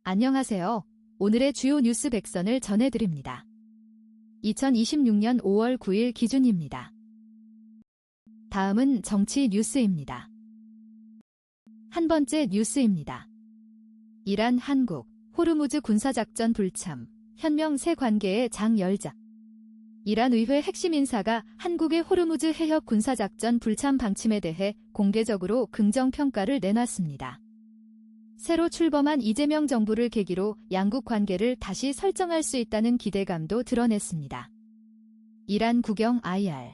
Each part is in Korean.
안녕하세요. 오늘의 주요 뉴스 백선을 전해드립니다. 2026년 5월 9일 기준입니다. 다음은 정치 뉴스입니다. 한 번째 뉴스입니다. 이란 한국 호르무즈 군사작전 불참, 현명 새 관계의 장 열자. 이란 의회 핵심 인사가 한국의 호르무즈 해협 군사작전 불참 방침에 대해 공개적으로 긍정평가를 내놨습니다. 새로 출범한 이재명 정부를 계기로 양국 관계를 다시 설정할 수 있다는 기대감도 드러냈습니다. 이란 국영 IR.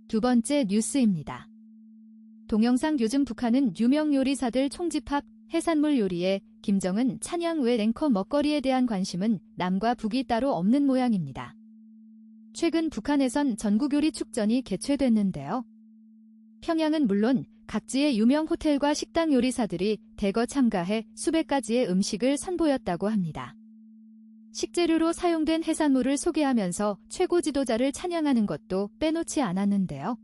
두 번째 뉴스입니다. 동영상 요즘 북한은 유명 요리사들 총집합 해산물 요리에 김정은 찬양 외 앵커 먹거리에 대한 관심은 남과 북이 따로 없는 모양입니다. 최근 북한에선 전국요리 축전이 개최됐는데요. 평양은 물론 각지의 유명 호텔과 식당 요리사들이 대거 참가해 수백 가지의 음식을 선보였다고 합니다. 식재료로 사용된 해산물을 소개하면서 최고 지도자를 찬양하는 것도 빼놓지 않았는데요.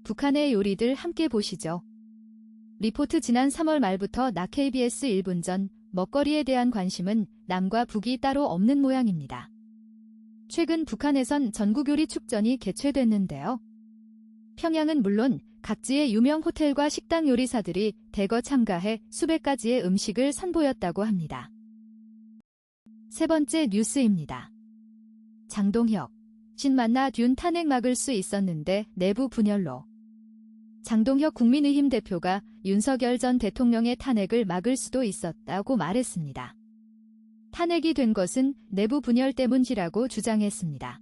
북한의 요리들 함께 보시죠. 리포트 지난 3월 말부터 나 KBS 1분 전 먹거리에 대한 관심은 남과 북이 따로 없는 모양입니다. 최근 북한에선 전국요리 축전이 개최됐는데요. 평양은 물론 각지의 유명 호텔과 식당 요리사들이 대거 참가해 수백 가지의 음식을 선보였다고 합니다. 세 번째 뉴스입니다. 장동혁, 신 만나 듄 탄핵 막을 수 있었는데 내부 분열로. 장동혁 국민의힘 대표가 윤석열 전 대통령의 탄핵을 막을 수도 있었다고 말했습니다. 탄핵이 된 것은 내부 분열 때문이라고 주장했습니다.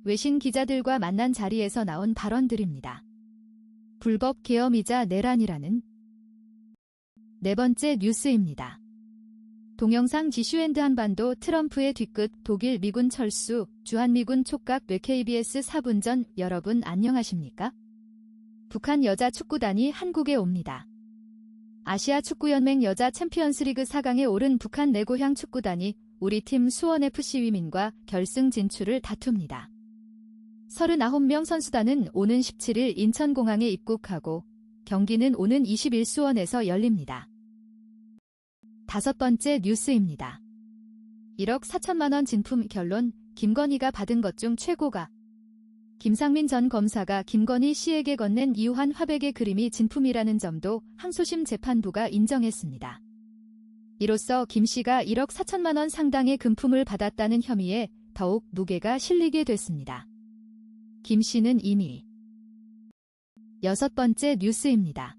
외신 기자들과 만난 자리에서 나온 발언들입니다. 불법 계엄이자 내란이라는. 네 번째 뉴스입니다. 동영상 지슈앤드 한반도 트럼프의 뒤끝 독일 미군 철수 주한미군 촉각 뇌 KBS 4분 전 여러분 안녕하십니까? 북한 여자 축구단이 한국에 옵니다. 아시아 축구연맹 여자 챔피언스리그 4강에 오른 북한 내 고향 축구단이 우리 팀 수원FC 위민과 결승 진출을 다툽니다. 39명 선수단은 오는 17일 인천공항에 입국하고 경기는 오는 20일 수원에서 열립니다. 다섯 번째 뉴스입니다. 1억 4천만 원 진품 결론, 김건희가 받은 것 중 최고가. 김상민 전 검사가 김건희 씨에게 건넨 이우한 화백의 그림이 진품이라는 점도 항소심 재판부가 인정했습니다. 이로써 김 씨가 1억 4천만 원 상당의 금품을 받았다는 혐의에 더욱 무게가 실리게 됐습니다. 김 씨는 이미. 여섯 번째 뉴스입니다.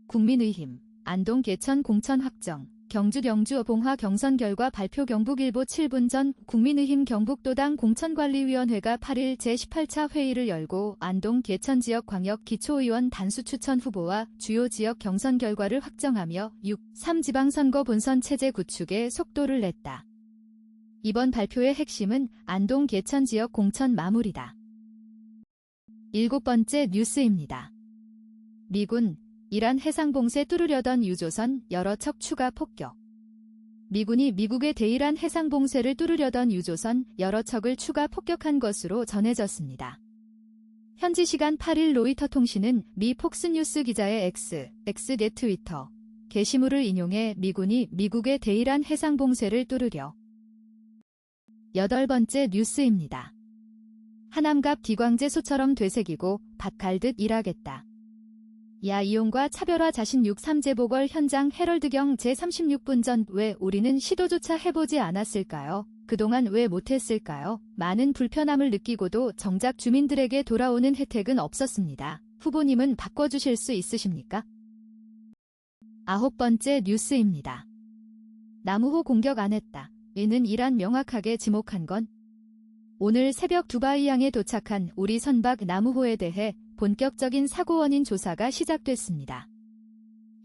국민의힘, 안동 개천 공천 확정, 경주 봉화 경선 결과 발표 경북일보 7분 전 국민의힘 경북도당 공천관리위원회가 8일 제18차 회의를 열고 안동 개천 지역 광역 기초의원 단수 추천 후보와 주요 지역 경선 결과를 확정하며 6.3 지방선거 본선 체제 구축에 속도를 냈다. 이번 발표의 핵심은 안동 개천 지역 공천 마무리다. 일곱 번째 뉴스입니다. 미군, 이란 해상봉쇄 뚫으려던 유조선 여러 척 추가 폭격. 미군이 미국의 대이란 해상봉쇄를 뚫으려던 유조선 여러 척을 추가 폭격한 것으로 전해졌습니다. 현지 시간 8일 로이터 통신은 미 폭스뉴스 기자의 X내 트위터 게시물을 인용해 미군이 미국의 대이란 해상봉쇄를 뚫으려. 여덟 번째 뉴스입니다. 하남갑 기광제소처럼 되새기고 밭 갈듯 일하겠다. 야 이용과 차별화 자신 6.3 재보궐 현장 헤럴드경 제36분 전 왜 우리는 시도조차 해보지 않았을까요? 그동안 왜 못했을까요? 많은 불편함을 느끼고도 정작 주민들에게 돌아오는 혜택은 없었습니다. 후보님은 바꿔주실 수 있으십니까? 아홉 번째 뉴스입니다. 나무호 공격 안 했다. 이는 이란 명확하게 지목한 건. 오늘 새벽 두바이항에 도착한 우리 선박 나무호에 대해 본격적인 사고 원인 조사가 시작됐습니다.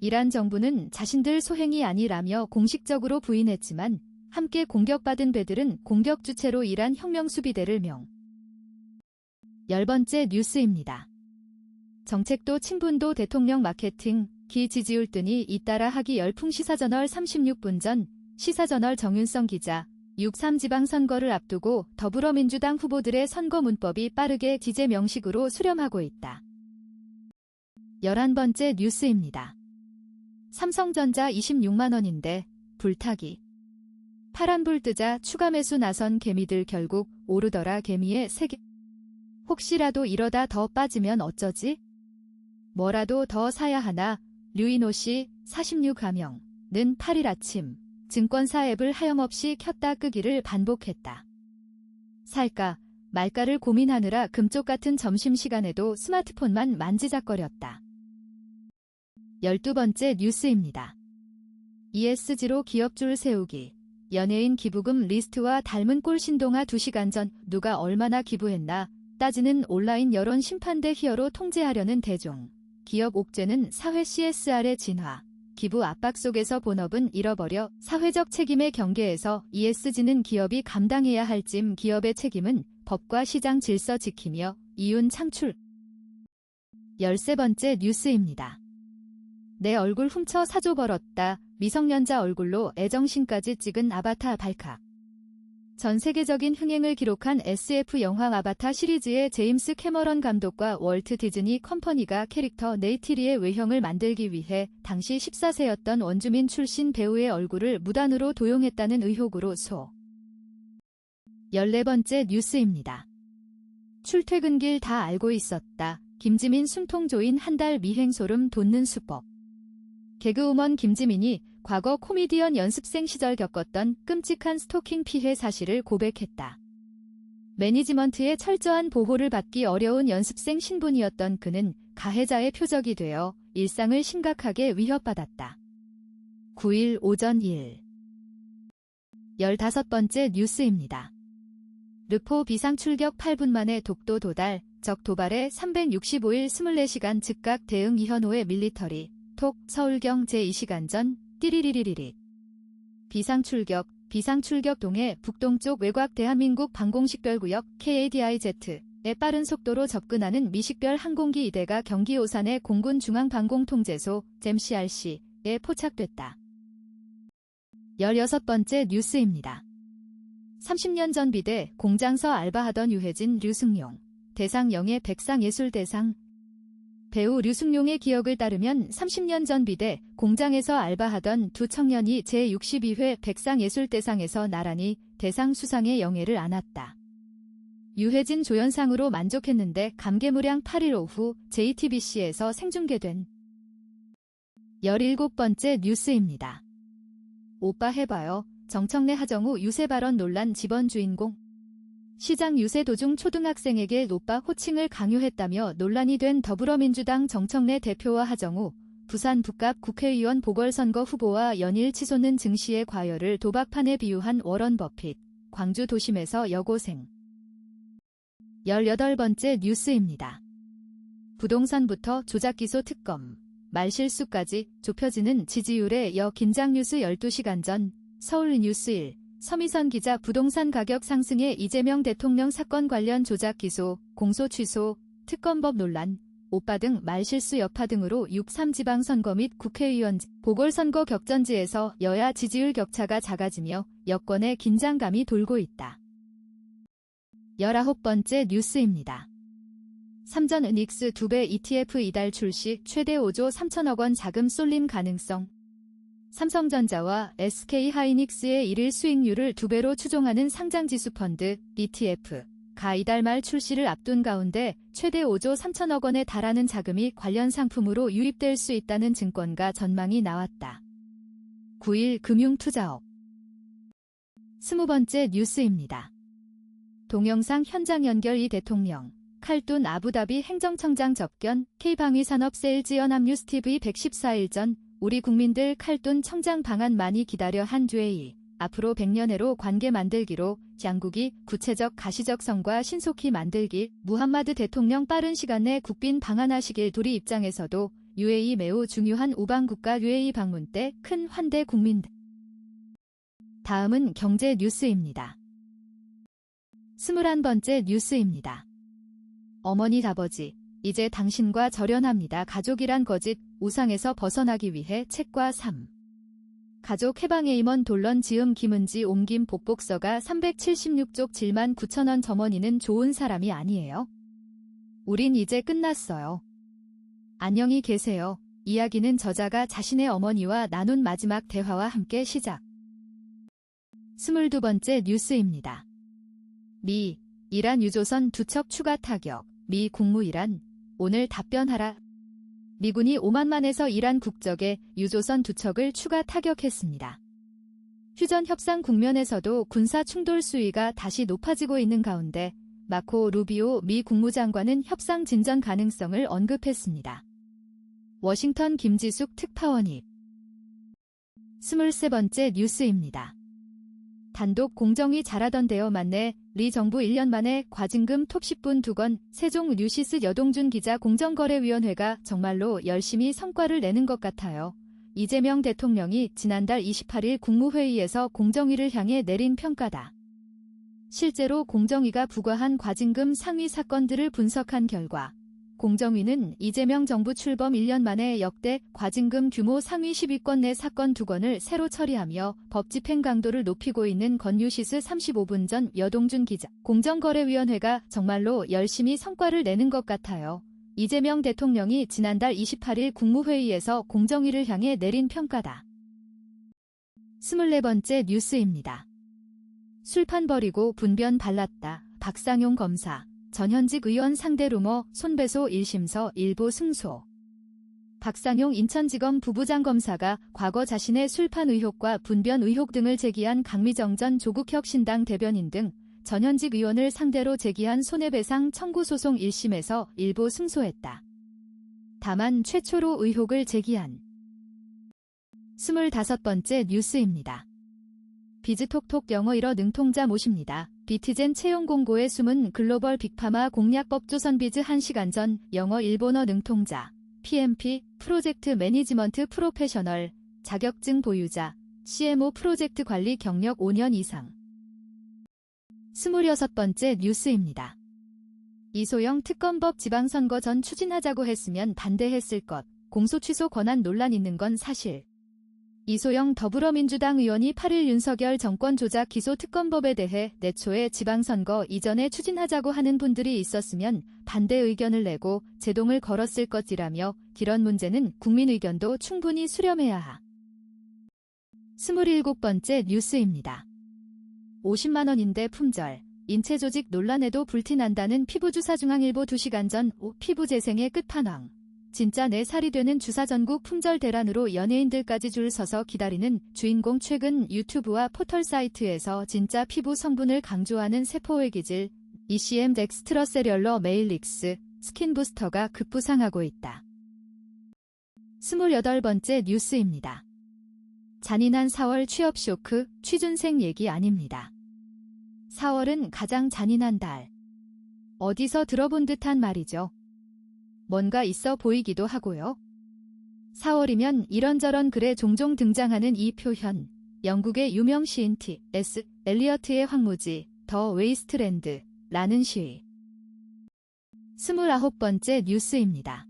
이란 정부는 자신들 소행이 아니라며 공식적으로 부인했지만 함께 공격받은 배들은 공격 주체로 이란 혁명수비대를 명. 열 번째 뉴스입니다. 정책도 친분도 대통령 마케팅, 기 지지율 뜨니 잇따라 하기 열풍 시사저널 36분 전 시사저널 정윤성 기자 6.3 지방선거를 앞두고 더불어민주당 후보들의 선거 문법이 빠르게 지제 명식으로 수렴하고 있다. 11번째 뉴스입니다. 삼성전자 26만 원인데 불타기. 파란불 뜨자 추가 매수 나선 개미들 결국 오르더라. 개미의 세계. 혹시라도 이러다 더 빠지면 어쩌지? 뭐라도 더 사야 하나? 류인호 씨 46가명는 8일 아침 증권사 앱을 하염없이 켰다 끄기를 반복했다. 살까 말까를 고민하느라 금쪽 같은 점심시간에도 스마트폰만 만지작거렸다. 12번째 뉴스입니다. ESG로 기업줄 세우기. 연예인 기부금 리스트와 닮은 꼴. 신동아 2시간 전 누가 얼마나 기부했나 따지는 온라인 여론 심판대 히어로 통제하려는 대중. 기업 옥죄는 사회 CSR의 진화. 기부 압박 속에서 본업은 잃어버려 사회적 책임의 경계에서 ESG는 기업이 감당해야 할 짐. 기업의 책임은 법과 시장 질서 지키며 이윤 창출. 13번째 뉴스입니다. 내 얼굴 훔쳐 사조 벌었다. 미성년자 얼굴로 애정신까지 찍은 아바타 발칵. 전 세계적인 흥행을 기록한 SF 영화 아바타 시리즈의 제임스 캐머런 감독과 월트 디즈니 컴퍼니가 캐릭터 네이티리의 외형을 만들기 위해 당시 14세였던 원주민 출신 배우의 얼굴을 무단으로 도용했다는 의혹으로 소. 14번째 뉴스입니다. 출퇴근길 다 알고 있었다. 김지민 숨통 조인 한 달 미행 소름 돋는 수법. 개그우먼 김지민이 과거 코미디언 연습생 시절 겪었던 끔찍한 스토킹 피해 사실을 고백했다. 매니지먼트의 철저한 보호를 받기 어려운 연습생 신분이었던 그는 가해자의 표적이 되어 일상을 심각하게 위협받았다. 9일 오전 15번째 뉴스입니다. 르포 비상출격 8분 만에 독도 도달, 적 도발에 365일 24시간 즉각 대응. 이현호의 밀리터리 톡. 서울경 제2시간 전 띠리리리리리. 비상출격 동해 북동쪽 외곽 대한민국 방공식별구역 KADIZ에 빠른 속도로 접근하는 미식별 항공기 2대가 경기 오산의 공군 중앙방공통제소 JAMCRC에 포착됐다. 16번째 뉴스입니다. 30년 전 비대 공장서 알바하던 유해진 류승룡. 대상 영예 백상예술대상. 배우 류승룡의 기억을 따르면 30년 전 비대 공장에서 알바하던 두 청년이 제62회 백상예술대상에서 나란히 대상 수상의 영예를 안았다. 유해진 조연상으로 만족했는데 감개무량 8일 오후 JTBC에서 생중계된. 17번째 뉴스입니다. 오빠 해봐요. 정청래 하정우 유세 발언 논란. 집원 주인공. 시장 유세 도중 초등학생에게 오빠 호칭을 강요했다며 논란이 된 더불어민주당 정청래 대표와 하정우 부산 북갑 국회의원 보궐선거 후보와 연일 치솟는 증시의 과열을 도박판에 비유한 워런 버핏. 광주 도심에서 여고생. 18번째 뉴스입니다. 부동산부터 조작기소 특검, 말실수까지 좁혀지는 지지율의 여긴장. 뉴스 12시간 전 서울뉴스 1. 서미선 기자. 부동산 가격 상승에 이재명 대통령 사건 관련 조작 기소, 공소 취소, 특검법 논란, 오빠 등 말실수 여파 등으로 6.3지방선거 및 국회의원 보궐선거 격전지에서 여야 지지율 격차가 작아지며 여권의 긴장감이 돌고 있다. 19번째 뉴스입니다. 삼전 은익스 2배 ETF 이달 출시. 최대 5조 3천억 원 자금 쏠림 가능성. 삼성전자와 SK하이닉스의 1일 수익률을 2배로 추종하는 상장지수 펀드 ETF가 이달 말 출시를 앞둔 가운데 최대 5조 3천억 원에 달하는 자금이 관련 상품으로 유입될 수 있다는 증권가 전망이 나왔다. 9일 금융투자업. 20번째 뉴스입니다. 동영상 현장 연결. 이 대통령 칼둔 아부다비 행정청장 접견. K방위산업 세일즈 연합뉴스 TV 114일 전 우리 국민들 칼둔 청장 방안 많이 기다려 한 UAE. 앞으로 100년해로 관계 만들기로 양국이 구체적 가시적성과 신속히 만들기. 무함마드 대통령 빠른 시간 내 국빈 방한하시길. 우리 입장에서도 UAE 매우 중요한 우방국가 UAE 방문 때 큰 환대. 국민들. 다음은 경제 뉴스입니다. 21번째 뉴스입니다. 어머니 아버지, 이제 당신과 절연합니다. 가족이란 거짓, 우상에서 벗어나기 위해 책과 삶. 가족 해방의 임원 돌런 지음. 김은지 옮김 복복서가 376쪽 79,000원. 점원이는 좋은 사람이 아니에요. 우린 이제 끝났어요. 안녕히 계세요. 이야기는 저자가 자신의 어머니와 나눈 마지막 대화와 함께 시작. 22번째 뉴스입니다. 미, 이란 유조선 2척 추가 타격. 미 국무이란, 오늘 답변하라. 미군이 오만만에서 이란 국적의 유조선 2척을 추가 타격했습니다. 휴전 협상 국면에서도 군사 충돌 수위가 다시 높아지고 있는 가운데 마코 루비오 미 국무장관은 협상 진전 가능성을 언급했습니다. 워싱턴 김지숙 특파원입. 23번째 뉴스입니다. 단독 공정위 잘하던데요. 맞네. 리 정부 1년 만에 과징금 톱10분 2건. 세종 뉴시스 여동준 기자. 공정거래위원회가 정말로 열심히 성과를 내는 것 같아요. 이재명 대통령이 지난달 28일 국무회의에서 공정위를 향해 내린 평가다. 실제로 공정위가 부과한 과징금 상위 사건들을 분석한 결과 공정위는 이재명 정부 출범 1년 만에 역대 과징금 규모 상위 10위권 내 사건 2건을 새로 처리하며 법 집행 강도를 높이고 있는 건뉴시스 35분 전 여동준 기자. 공정거래위원회가 정말로 열심히 성과를 내는 것 같아요. 이재명 대통령이 지난달 28일 국무회의에서 공정위를 향해 내린 평가다. 24번째 뉴스입니다. 술판 버리고 분변 발랐다. 박상용 검사. 전현직 의원 상대 루머 손배소 1심서 일부 승소. 박상용 인천지검 부부장 검사가 과거 자신의 술판 의혹과 분변 의혹 등을 제기한 강미정 전 조국혁신당 대변인 등 전현직 의원을 상대로 제기한 손해배상 청구 소송 1심에서 일부 승소했다. 다만 최초로 의혹을 제기한 25번째 뉴스입니다. 비즈톡톡 영어 1어 능통자 모십니다. 비티젠 채용 공고에 숨은 글로벌 빅파마 공략법 조선비즈 1시간 전 영어 일본어 능통자, PMP, 프로젝트 매니지먼트 프로페셔널, 자격증 보유자, CMO 프로젝트 관리 경력 5년 이상. 26번째 뉴스입니다. 이소영 특검법 지방선거 전 추진하자고 했으면 반대했을 것. 공소 취소 권한 논란 있는 건 사실. 이소영 더불어민주당 의원이 8일 윤석열 정권 조작 기소 특검법에 대해 내초에 지방선거 이전에 추진하자고 하는 분들이 있었으면 반대 의견을 내고 제동을 걸었을 것이라며 이런 문제는 국민 의견도 충분히 수렴해야 하. 27번째 뉴스입니다. 50만 원인데 품절, 인체 조직 논란에도 불티난다는 피부주사중앙일보 2시간 전 피부재생의 끝판왕. 진짜 4살이 되는 주사 전국 품절 대란으로 연예인들까지 줄 서서 기다리는 주인공. 최근 유튜브와 포털 사이트에서 진짜 피부 성분을 강조하는 세포의 기질 ECM 덱스트러세련러 메일릭스 스킨부스터가 급부상하고 있다. 28번째 뉴스입니다. 잔인한 4월 취업 쇼크, 취준생 얘기 아닙니다. 4월은 가장 잔인한 달. 어디서 들어본 듯한 말이죠. 뭔가 있어 보이기도 하고요. 4월이면 이런저런 글에 종종 등장하는 이 표현. 영국의 유명 시인 T.S. 엘리어트의 황무지, 더 웨이스트랜드라는 시. 29번째 뉴스입니다.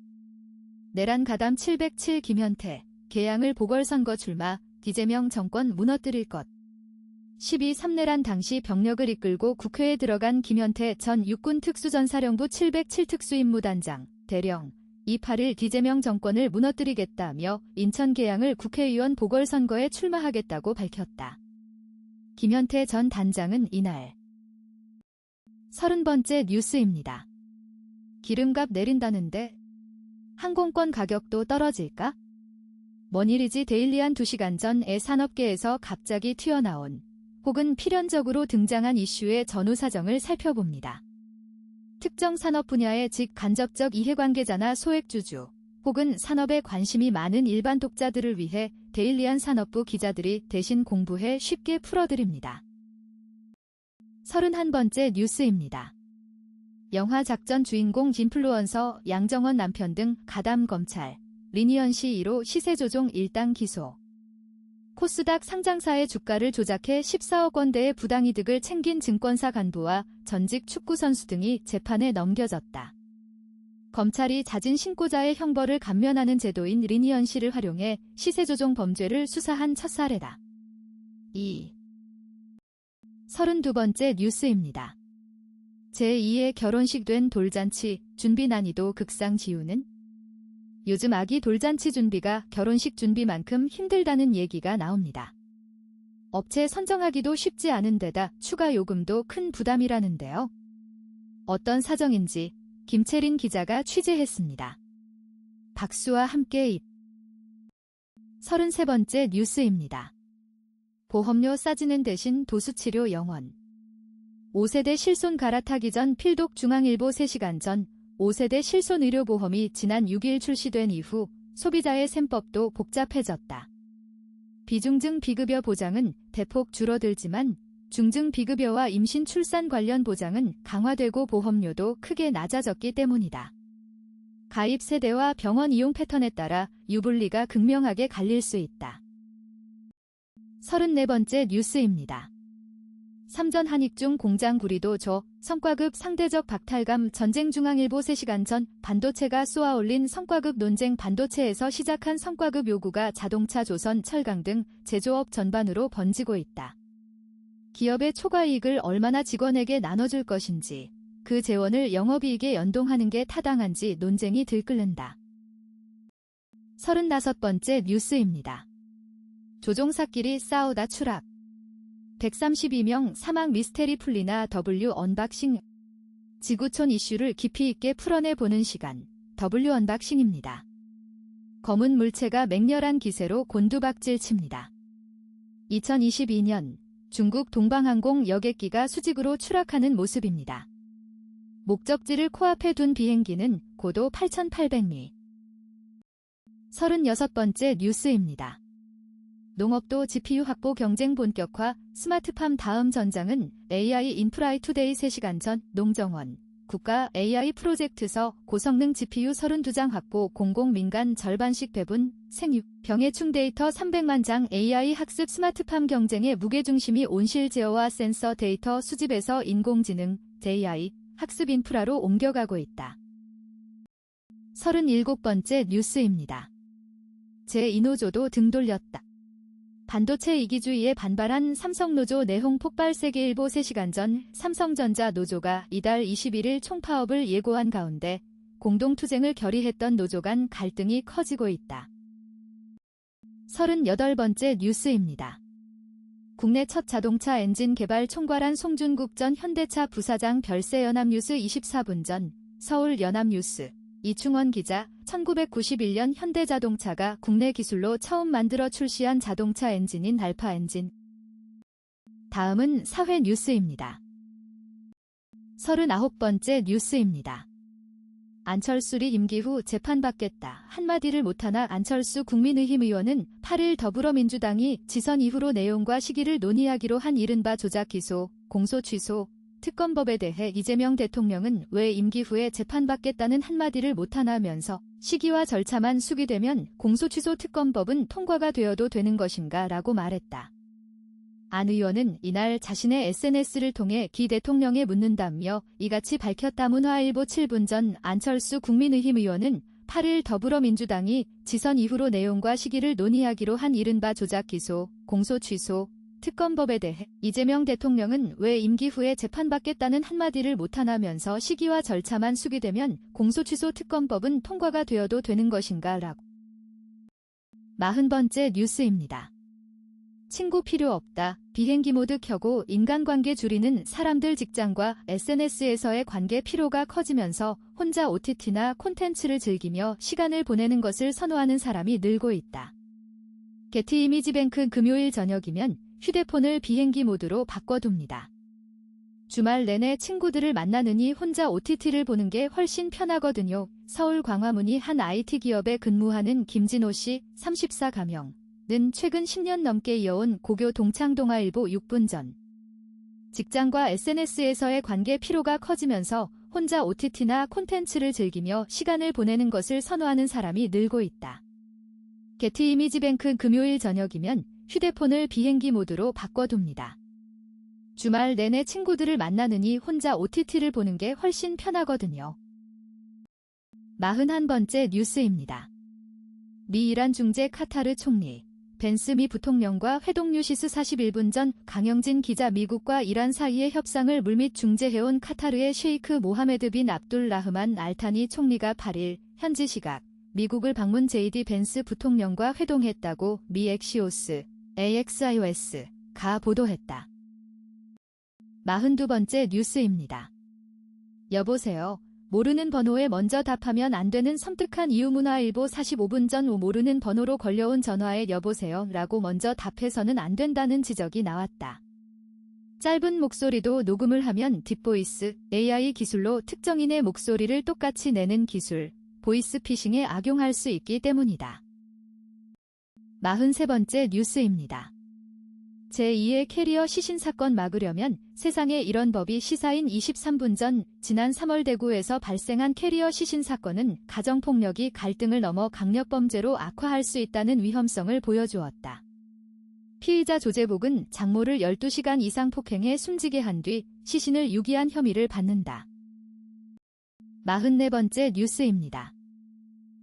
내란 가담 707 김현태, 개양을 보궐선거 출마, 이재명 정권 무너뜨릴 것. 12.3 내란 당시 병력을 이끌고 국회에 들어간 김현태 전 육군특수전사령부 707 특수임무단장, 대령, 28일 이재명 정권을 무너뜨리겠다며 인천 계양을 국회의원 보궐선거에 출마하겠다고 밝혔다. 김현태 전 단장은 이날 30번째 뉴스입니다. 기름값 내린다는데 항공권 가격도 떨어질까? 뭔일이지. 데일리한 2시간 전에 산업계에서 갑자기 튀어나온 혹은 필연적으로 등장한 이슈의 전후 사정을 살펴봅니다. 특정 산업 분야의 직간접적 이해관계자나 소액주주 혹은 산업에 관심이 많은 일반 독자들을 위해 데일리한 산업부 기자들이 대신 공부해 쉽게 풀어드립니다. 31번째 뉴스입니다. 영화 작전 주인공 인플루언서 양정원 남편 등 가담 검찰, 리니언 CE로 시세조종 1당 기소. 코스닥 상장사의 주가를 조작해 14억 원대의 부당이득을 챙긴 증권사 간부와 전직 축구선수 등이 재판에 넘겨졌다. 검찰이 잦은 신고자의 형벌을 감면하는 제도인 리니언 C를 활용해 시세조종 범죄를 수사한 첫 사례다. 32번째 뉴스입니다. 제2의 결혼식 된 돌잔치, 준비 난이도 극상. 지우는 요즘 아기 돌잔치 준비가 결혼식 준비만큼 힘들다는 얘기가 나옵니다. 업체 선정하기도 쉽지 않은 데다 추가 요금도 큰 부담이라는데요. 어떤 사정인지 김채린 기자가 취재했습니다. 박수와 함께 33번째 뉴스입니다. 보험료 싸지는 대신 도수치료 영원. 5세대 실손 갈아타기 전 필독 중앙일보 3시간 전 5세대 실손 의료보험이 지난 6일 출시된 이후 소비자의 셈법도 복잡해졌다. 비중증 비급여 보장은 대폭 줄어들지만 중증 비급여와 임신 출산 관련 보장은 강화되고 보험료도 크게 낮아졌기 때문이다. 가입 세대와 병원 이용 패턴에 따라 유불리가 극명하게 갈릴 수 있다. 34번째 뉴스입니다. 삼전 한익중 공장 구리도 조 성과급 상대적 박탈감 전쟁 중앙일보 3시간 전 반도체가 쏘아올린 성과급 논쟁 반도체에서 시작한 성과급 요구가 자동차 조선 철강 등 제조업 전반으로 번지고 있다. 기업의 초과이익을 얼마나 직원에게 나눠줄 것인지 그 재원을 영업이익에 연동하는 게 타당한지 논쟁이 들끓는다. 35번째 뉴스입니다. 조종사끼리 싸우다 추락. 132명 사망 미스테리 풀리나 W 언박싱. 지구촌 이슈를 깊이 있게 풀어내보는 시간 W 언박싱입니다. 검은 물체가 맹렬한 기세로 곤두박질 칩니다. 2022년 중국 동방항공 여객기가 수직으로 추락하는 모습입니다. 목적지를 코앞에 둔 비행기는 고도 8,800미. 36번째 뉴스입니다. 농업도 GPU 확보 경쟁 본격화 스마트팜 다음 전장은 AI 인프라이 투데이 3시간 전 농정원 국가 AI 프로젝트서 고성능 GPU 32장 확보 공공민간 절반씩 배분 생육 병해충 데이터 300만 장 AI 학습 스마트팜 경쟁의 무게중심이 온실 제어와 센서 데이터 수집에서 인공지능 AI 학습 인프라로 옮겨가고 있다. 37번째 뉴스입니다. 제2노조도 등 돌렸다. 반도체 이기주의에 반발한 삼성노조 내홍 폭발 세계일보 3시간 전 삼성전자 노조가 이달 21일 총파업을 예고한 가운데 공동투쟁을 결의했던 노조 간 갈등이 커지고 있다. 38번째 뉴스입니다. 국내 첫 자동차 엔진 개발 총괄한 송준국 전 현대차 부사장 별세 연합뉴스 24분 전 서울 연합뉴스 이충원 기자 1991년 현대자동차가 국내 기술로 처음 만들어 출시한 자동차 엔진인 알파 엔진. 다음은 사회 뉴스입니다. 39번째 뉴스입니다. 안철수리 임기 후 재판받겠다 한마디를 못하나 안철수 국민의힘 의원은 8일 더불어민주당이 지선 이후로 내용과 시기를 논의하기로 한 이른바 조작 기소, 공소 취소, 특검법에 대해 이재명 대통령은 왜 임기 후에 재판받겠다는 한마디를 못하나면서 시기와 절차만 수기되면 공소취소 특검법은 통과가 되어도 되는 것인가 라고 말했다. 안 의원은 이날 자신의 SNS를 통해 기 대통령에 묻는다며 이같이 밝혔다. 문화일보 7분 전 안철수 국민의힘 의원은 8일 더불어민주당이 지선 이후로 내용과 시기를 논의하기로 한 이른바 조작 기소, 공소 취소, 특검법에 대해 이재명 대통령은 왜 임기 후에 재판받겠다는 한마디를 못하나면서 시기와 절차만 수기되면 공소취소 특검법은 통과가 되어도 되는 것인가 라고. 40번째 뉴스입니다. 친구 필요 없다. 비행기 모드 켜고 인간관계 줄이는 사람들 직장과 SNS에서의 관계 피로가 커지면서 혼자 OTT나 콘텐츠를 즐기며 시간을 보내는 것을 선호하는 사람이 늘고 있다. 게티 이미지뱅크 금요일 저녁이면 휴대폰을 비행기 모드로 바꿔둡니다. 주말 내내 친구들을 만나느니 혼자 OTT를 보는 게 훨씬 편하거든요. 서울 광화문이 한 IT 기업에 근무하는 김진호 씨 34가명은 최근 10년 넘게 이어온 고교 동창동아일보 6분 전. 직장과 SNS에서의 관계 피로가 커지면서 혼자 OTT나 콘텐츠를 즐기며 시간을 보내는 것을 선호하는 사람이 늘고 있다. 게티 이미지뱅크 금요일 저녁이면 휴대폰을 비행기 모드로 바꿔둡니다. 주말 내내 친구들을 만나느니 혼자 OTT를 보는 게 훨씬 편하거든요. 41번째 뉴스입니다. 미 이란 중재 카타르 총리 벤스 미 부통령과 회동 뉴시스 41분 전 강영진 기자 미국과 이란 사이의 협상을 물밑 중재해온 카타르의 셰이크 모하메드 빈 압둘 라흐만 알타니 총리가 8일 현지 시각 미국을 방문 JD 벤스 부통령과 회동했다고 미 엑시오스, AXIOS가 보도했다. 42번째 뉴스입니다. 여보세요. 모르는 번호에 먼저 답하면 안 되는 섬뜩한 이유. 문화일보 45분 전 모르는 번호로 걸려온 전화에 여보세요 라고 먼저 답해서는 안 된다는 지적이 나왔다. 짧은 목소리도 녹음을 하면 딥보이스, AI 기술로 특정인의 목소리를 똑같이 내는 기술, 보이스피싱에 악용할 수 있기 때문이다. 43번째 뉴스입니다. 제2의 캐리어 시신 사건 막으려면 세상에 이런 법이. 시사인 23분 전 지난 3월 대구에서 발생한 캐리어 시신 사건은 가정폭력이 갈등을 넘어 강력범죄로 악화할 수 있다는 위험성을 보여주었다. 피의자 조재복은 장모를 12시간 이상 폭행해 숨지게 한 뒤 시신을 유기한 혐의를 받는다. 44번째 뉴스입니다.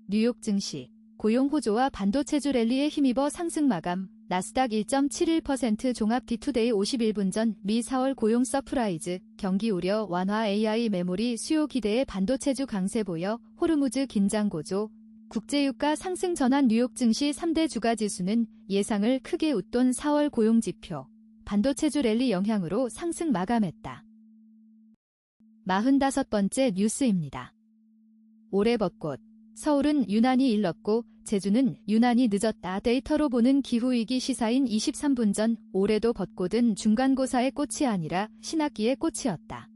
뉴욕 증시, 고용 호조와 반도체주 랠리에 힘입어 상승 마감. 나스닥 1.71% 종합 디투데이 51분 전 미 4월 고용 서프라이즈, 경기 우려 완화 AI 메모리 수요 기대에 반도체주 강세 보여 호르무즈 긴장 고조, 국제유가 상승 전환. 뉴욕 증시 3대 주가 지수는 예상을 크게 웃돈 4월 고용 지표, 반도체주 랠리 영향으로 상승 마감했다. 45번째 뉴스입니다. 올해 벚꽃, 서울은 유난히 일렀고 제주는 유난히 늦었다. 데이터로 보는 기후위기. 시사인 23분 전 올해도 벚꽃은 중간고사의 꽃이 아니라 신학기의 꽃이었다.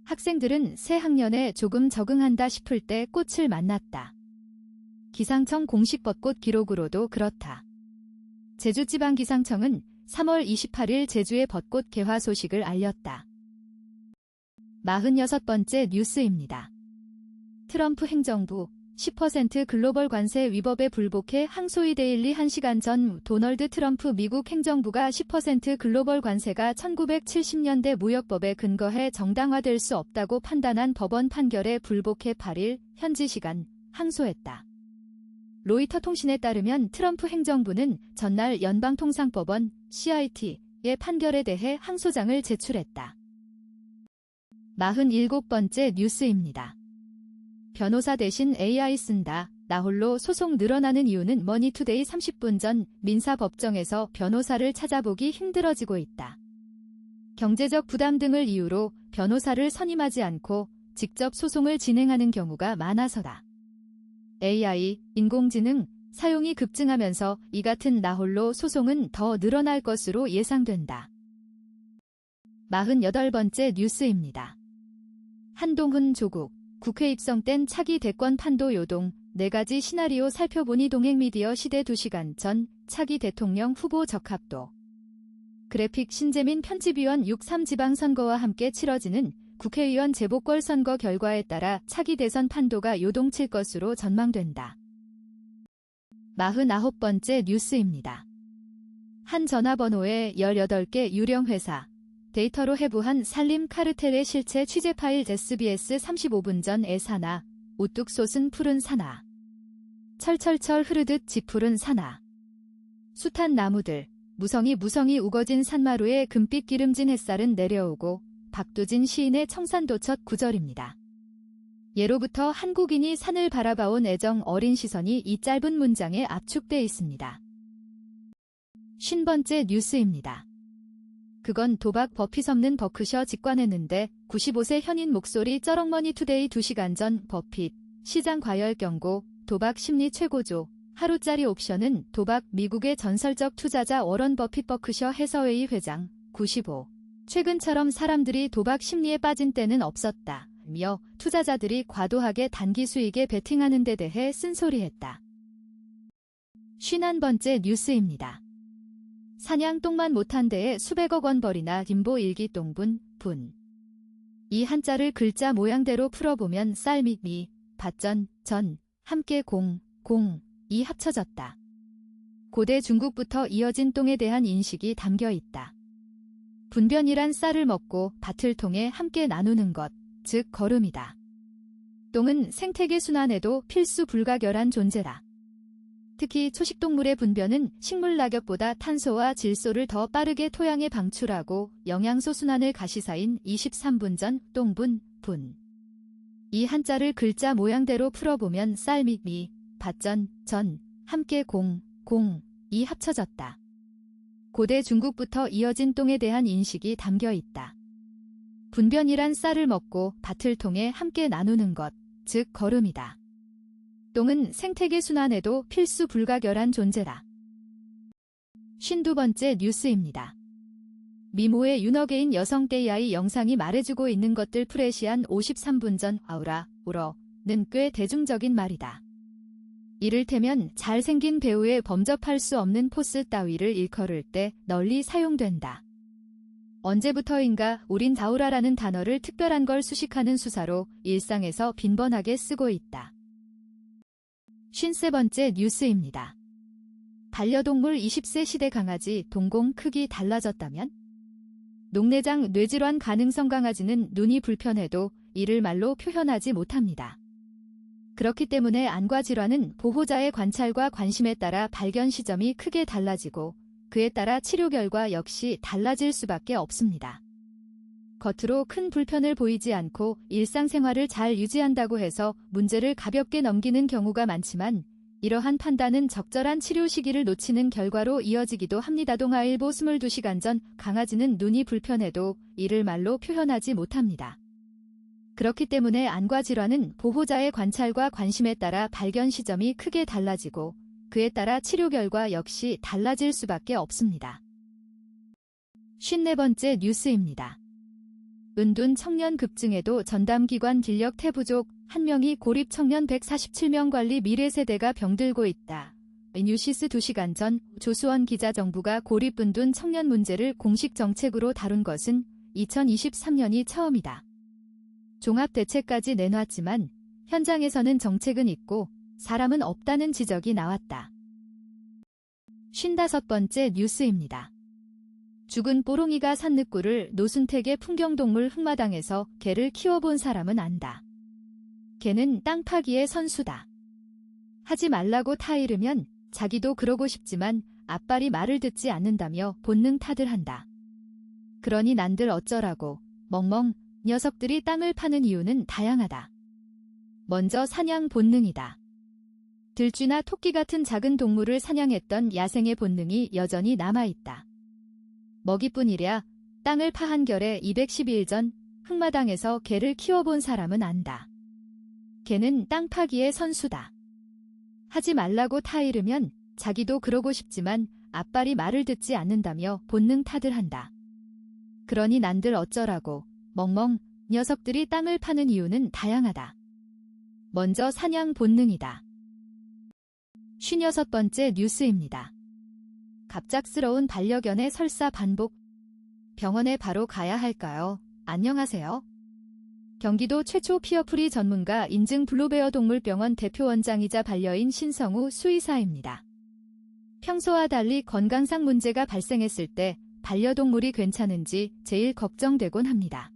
학생들은 새 학년에 조금 적응한다 싶을 때 꽃을 만났다. 기상청 공식 벚꽃 기록으로도 그렇다. 제주지방기상청은 3월 28일 제주의 벚꽃 개화 소식을 알렸다. 46번째 뉴스입니다. 트럼프 행정부 10% 글로벌 관세 위법에 불복해 항소위. 데일리. 1시간 전 도널드 트럼프 미국 행정부가 10% 글로벌 관세가 1970년대 무역법에 근거해 정당화될 수 없다고 판단한 법원 판결에 불복해 8일 현지 시간 항소했다. 로이터 통신에 따르면 트럼프 행정부는 전날 연방통상법원 CIT의 판결에 대해 항소장을 제출했다. 47번째 뉴스입니다. 변호사 대신 AI 쓴다. 나홀로 소송 늘어나는 이유는 머니투데이. 30분 전 민사법정에서 변호사를 찾아보기 힘들어지고 있다. 경제적 부담 등을 이유로 변호사를 선임하지 않고 직접 소송을 진행하는 경우가 많아서다. AI, 인공지능 사용이 급증하면서 이 같은 나홀로 소송은 더 늘어날 것으로 예상된다. 48번째 뉴스입니다. 한동훈 조국, 국회 입성된 차기 대권 판도 요동, 4가지 시나리오 살펴보니. 동행미디어 시대. 2시간 전 차기 대통령 후보 적합도. 그래픽 신재민 편집위원. 6.3 지방선거와 함께 치러지는 국회의원 재보궐 선거 결과에 따라 차기 대선 판도가 요동칠 것으로 전망된다. 49번째 뉴스입니다. 한 전화번호에 18개 유령회사, 데이터로 해부한 산림 카르텔의 실체. 취재 파일. SBS 35분 전 애사나, 우뚝 솟은 푸른 산화. 철철철 흐르듯 짙푸른 산화. 숱한 나무들, 무성이 우거진 산마루에 금빛 기름진 햇살은 내려오고 박두진 시인의 청산도. 첫 구절입니다. 예로부터 한국인이 산을 바라봐온 애정 어린 시선이 이 짧은 문장에 압축돼 있습니다. 50번째 뉴스입니다. 그건 도박. 버핏 없는 버크셔 직관했는데 95세 현인 목소리. 쩌렁머니투데이. 2시간 전 버핏 시장 과열 경고. 도박 심리 최고조. 하루짜리 옵션은 도박. 미국의 전설적 투자자 워런 버핏 버크셔 해서웨이 회장 95. 최근처럼 사람들이 도박 심리에 빠진 때는 없었다. 며 투자자들이 과도하게 단기 수익에 베팅하는 데 대해 쓴소리했다. 51번째 뉴스입니다. 사냥 똥만 못한 데에 수백억 원 벌이나. 김보 일기. 똥분, 분. 이 한자를 글자 모양대로 풀어보면 쌀 및 미, 밭전, 전, 함께 이 합쳐졌다. 고대 중국부터 이어진 똥에 대한 인식이 담겨 있다. 분변이란 쌀을 먹고 밭을 통해 함께 나누는 것, 즉 거름이다. 똥은 생태계 순환에도 필수 불가결한 존재다. 특히 초식동물의 분변은 식물 낙엽보다 탄소와 질소를 더 빠르게 토양에 방출하고 영양소 순환을 가시사인 23분 전 똥분, 분. 이 한자를 글자 모양대로 풀어보면 쌀 및 미, 밭전, 전, 함께 이 합쳐졌다. 고대 중국부터 이어진 똥에 대한 인식이 담겨 있다. 분변이란 쌀을 먹고 밭을 통해 함께 나누는 것, 즉 거름이다. 똥은 생태계 순환에도 필수 불가결한 존재다. 52번째 뉴스입니다. 미모의 윤어게인 여성 AI 영상이 말해주고 있는 것들 프레시한 53분 전 울어는 꽤 대중적인 말이다. 이를테면 잘생긴 배우의 범접할 수 없는 포스 따위를 일컬을 때 널리 사용된다. 언제부터인가 우린 다우라라는 단어를 특별한 걸 수식하는 수사로 일상에서 빈번하게 쓰고 있다. 53번째 뉴스입니다. 반려동물 20세 시대 강아지 동공 크기 달라졌다면? 녹내장 뇌질환 가능성 강아지는 눈이 불편해도 이를 말로 표현하지 못합니다. 그렇기 때문에 안과 질환은 보호자의 관찰과 관심에 따라 발견 시점이 크게 달라지고 그에 따라 치료 결과 역시 달라질 수밖에 없습니다. 겉으로 큰 불편을 보이지 않고 일상생활을 잘 유지한다고 해서 문제를 가볍게 넘기는 경우가 많지만 이러한 판단은 적절한 치료 시기를 놓치는 결과로 이어지기도 합니다. 동아일보 22시간 전 강아지는 눈이 불편해도 이를 말로 표현하지 못합니다. 그렇기 때문에 안과 질환은 보호자의 관찰과 관심에 따라 발견 시점이 크게 달라지고 그에 따라 치료 결과 역시 달라질 수밖에 없습니다. 54번째 뉴스입니다. 은둔 청년 급증에도 전담기관 인력 태부족 1명이 고립 청년 147명 관리 미래 세대가 병들고 있다. 뉴시스 2시간 전 조수원 기자 정부가 고립 은둔 청년 문제를 공식 정책으로 다룬 것은 2023년이 처음이다. 종합대책까지 내놨지만 현장에서는 정책은 있고 사람은 없다는 지적이 나왔다. 55번째 뉴스입니다. 죽은 뽀롱이가 산 늑구를 노순택의 풍경동물 흑마당에서 개를 키워본 사람은 안다. 개는 땅 파기의 선수다. 하지 말라고 타이르면 자기도 그러고 싶지만 앞발이 말을 듣지 않는다며 본능 탓을 한다. 그러니 난들 어쩌라고 멍멍 녀석들이 땅을 파는 이유는 다양하다. 먼저 사냥 본능이다. 들쥐나 토끼 같은 작은 동물을 사냥했던 야생의 본능이 여전히 남아있다. 먹이뿐이랴 땅을 파한 결에 212일 전 흑마당에서 개를 키워본 사람은 안다. 개는 땅 파기의 선수다. 하지 말라고 타이르면 자기도 그러고 싶지만 앞발이 말을 듣지 않는다며 본능 탓을 한다. 그러니 난들 어쩌라고 멍멍 녀석들이 땅을 파는 이유는 다양하다. 먼저 사냥 본능이다. 56번째 뉴스입니다. 갑작스러운 반려견의 설사 반복. 병원에 바로 가야 할까요? 안녕하세요. 경기도 최초 피어프리 전문가 인증 블루베어 동물병원 대표원장이자 반려인 신성우 수의사입니다. 평소와 달리 건강상 문제가 발생했을 때 반려동물이 괜찮은지 제일 걱정되곤 합니다.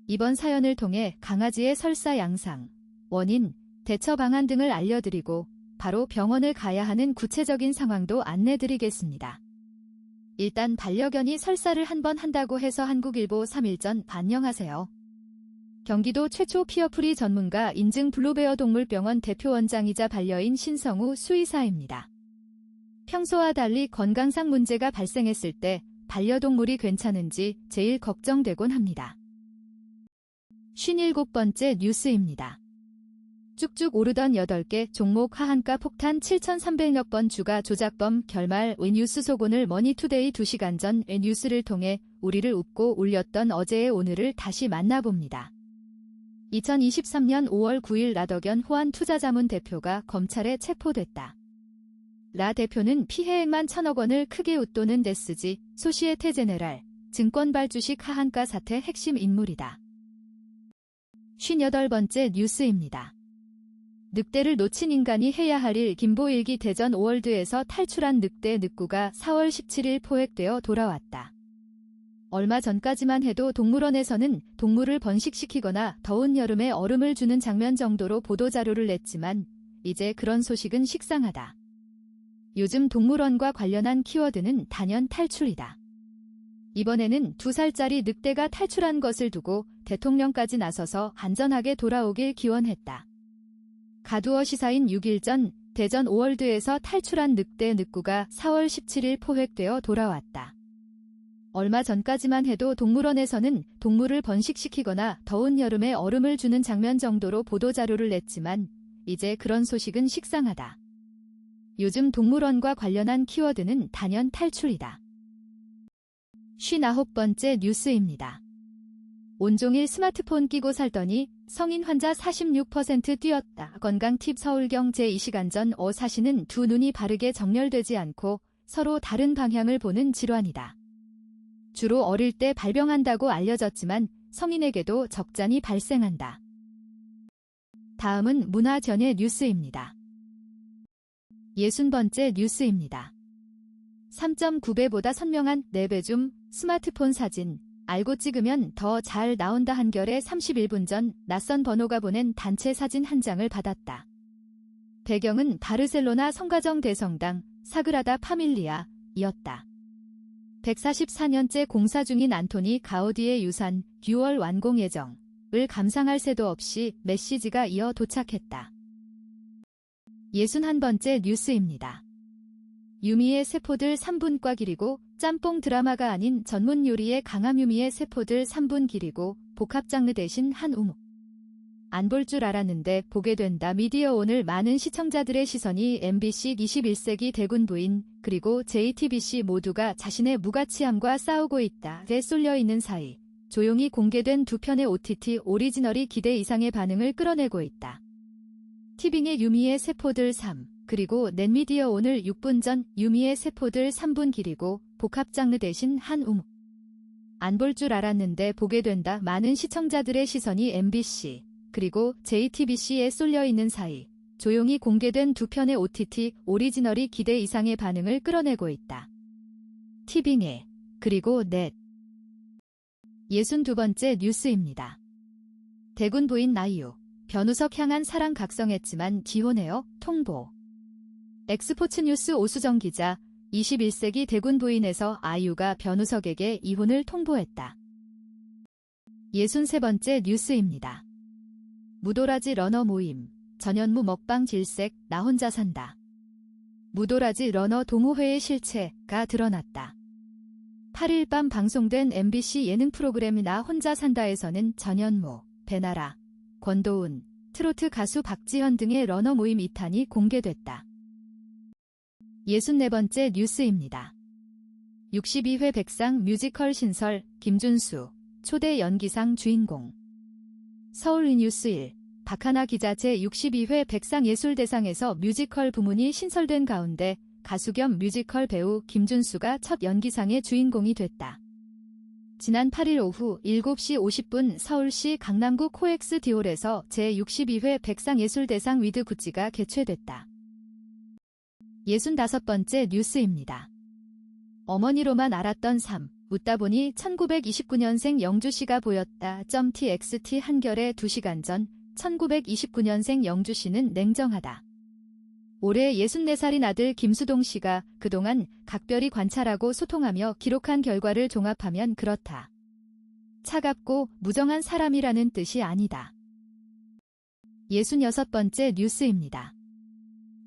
이번 사연을 통해 강아지의 설사 양상, 원인, 대처 방안 등을 알려드리고 바로 병원을 가야 하는 구체적인 상황도 안내드리겠습니다. 일단 반려견이 설사를 한 번 한다고 해서 한국일보 3일 전 안녕하세요. 경기도 최초 피어프리 전문가 인증 블루베어 동물병원 대표원장이자 반려인 신성우 수의사입니다. 평소와 달리 건강상 문제가 발생했을 때 반려동물이 괜찮은지 제일 걱정되곤 합니다. 57번째 뉴스입니다. 쭉쭉 오르던 8개 종목 하한가 폭탄 7,300여 번 주가 조작범 결말 뉴스 속오늘 머니투데이 2시간 전 뉴스를 통해 우리를 웃고 울렸던 어제의 오늘을 다시 만나봅니다. 2023년 5월 9일 라더견 호환투자자문 대표가 검찰에 체포됐다. 라 대표는 피해액만 1,000억 원을 크게 웃도는 데스지 소시에테 제네랄 증권발 주식 하한가 사태 핵심 인물이다. 58번째 뉴스입니다. 늑대를 놓친 인간이 해야 할 일 김보일기 대전 오월드에서 탈출한 늑대 늑구가 4월 17일 포획되어 돌아왔다. 얼마 전까지만 해도 동물원에서는 동물을 번식시키거나 더운 여름에 얼음을 주는 장면 정도로 보도자료를 냈지만 이제 그런 소식은 식상하다. 요즘 동물원과 관련한 키워드는 단연 탈출이다. 이번에는 2살짜리 늑대가 탈출한 것을 두고 대통령까지 나서서 안전하게 돌아오길 기원했다. 가두어 시사인 6일 전 대전 오월드에서 탈출한 늑대 늑구가 4월 17일 포획되어 돌아왔다. 얼마 전까지만 해도 동물원에서는 동물을 번식시키거나 더운 여름에 얼음을 주는 장면 정도로 보도자료를 냈지만 이제 그런 소식은 식상하다. 요즘 동물원과 관련한 키워드는 단연 탈출이다. 59번째 뉴스입니다. 온종일 스마트폰 끼고 살더니 성인 환자 46% 뛰었다. 건강팁 서울경 제2시간전 사시는 두 눈이 바르게 정렬되지 않고 서로 다른 방향을 보는 질환이다. 주로 어릴 때 발병한다고 알려졌지만 성인에게도 적잖이 발생한다. 다음은 문화전의 뉴스입니다. 60번째 뉴스입니다. 3.9배보다 선명한 4배 줌 스마트폰 사진. 알고 찍으면 더 잘 나온다. 한겨레 31분 전 낯선 번호가 보낸 단체 사진 한 장을 받았다. 배경은 바르셀로나 성가정 대성당 사그라다 파밀리아이었다. 144년째 공사 중인 안토니 가우디의 유산 6월 완공 예정을 감상할 새도 없이 메시지가 이어 도착했다. 61번째 뉴스입니다. 유미의 세포들 3분과 길이고 짬뽕 드라마가 아닌 전문 요리의 강함. 유미의 세포들 3분 길이고 복합 장르 대신 한 우묵. 안 볼 줄 알았는데 보게 된다. 미디어 오늘 많은 시청자들의 시선이 MBC 21세기 대군 부인 그리고 JTBC 모두가 자신의 무가치함과 싸우고 있다에 쏠려 있는 사이 조용히 공개된 두 편의 OTT 오리지널이 기대 이상의 반응을 끌어내고 있다. 티빙의 유미의 세포들 3 그리고 넷미디어 오늘 6분 전 유미의 세포들 3분 길이고 복합 장르 대신 한 우묵. 안 볼 줄 알았는데 보게 된다. 많은 시청자들의 시선이 MBC 그리고 JTBC에 쏠려 있는 사이 조용히 공개된 두 편의 OTT 오리지널이 기대 이상의 반응을 끌어내고 있다. 티빙의 그리고 넷. 62번째 뉴스입니다. 대군 부인 아이유 변우석 향한 사랑 각성했지만 기혼해요 통보. 엑스포츠 뉴스 오수정 기자 21세기 대군 부인에서 아이유가 변우석에게 이혼을 통보했다. 63번째 뉴스입니다. 무도라지 러너 모임 전현무 먹방 질색 나 혼자 산다. 무도라지 러너 동호회의 실체가 드러났다. 8일 밤 방송된 MBC 예능 프로그램 나 혼자 산다에서는 전현무, 배나라, 권도운, 트로트 가수 박지현 등의 러너 모임 2탄이 공개됐다. 64번째 뉴스입니다. 62회 백상 뮤지컬 신설 김준수 초대 연기상 주인공. 서울뉴스 1 박하나 기자 제62회 백상예술대상에서 뮤지컬 부문이 신설된 가운데 가수 겸 뮤지컬 배우 김준수가 첫 연기상의 주인공이 됐다. 지난 8일 오후 7시 50분 서울시 강남구 코엑스 디홀에서 제62회 백상예술대상 위드 구찌가 개최됐다. 65번째 뉴스입니다. 어머니로만 알았던 삶, 웃다 보니 1929년생 영주씨가 보였다. TXT 한겨레 2시간 전 1929년생 영주씨는 냉정하다. 올해 64살인 아들 김수동 씨가 그동안 각별히 관찰하고 소통하며 기록한 결과를 종합하면 그렇다. 차갑고 무정한 사람이라는 뜻이 아니다. 66번째 뉴스입니다.